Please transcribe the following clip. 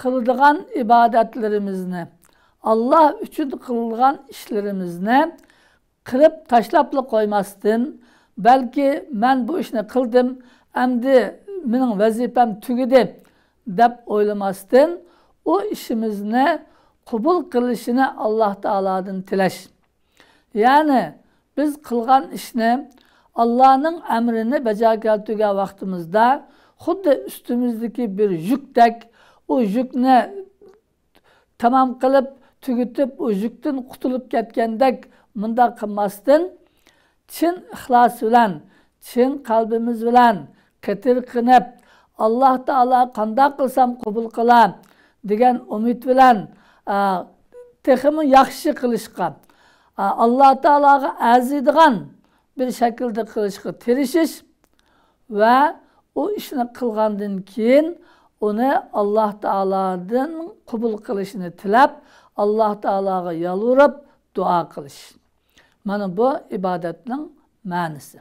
qiladigan ibadetlerimizni, Allah üçün qılgan işlerimizni qilib tashlabla qo'ymasdan, balki men bu ishni qildim, endi mening vazifam tugidi deb o'ylamasdan, o işimizni qabul qilishini Alloh taoladan tilash. Yani biz qilgan ishni, Allah'ın emrini bajarib keltirgan vaqtimizda xuddi üstümüzdeki bir yükdek, o yükni tamam qilib tugitib, o yükten qutulup ketgandek mundaq qilmasdan, chin ixlos bilan, chin qalbimiz bilan qitir qilib, Alloh taolo qanday qilsam qabul qilar degan umid bilan texmi yaxshi qilishga, Alloh taologa arziydigan bir şekilde qilishga tirishish ve o ishni qilgandan keyin onu Alloh taoladan qabul qilishini tilab, Alloh taologa yalvarib duo qilish. Mana bu ibadetning ma'nosi.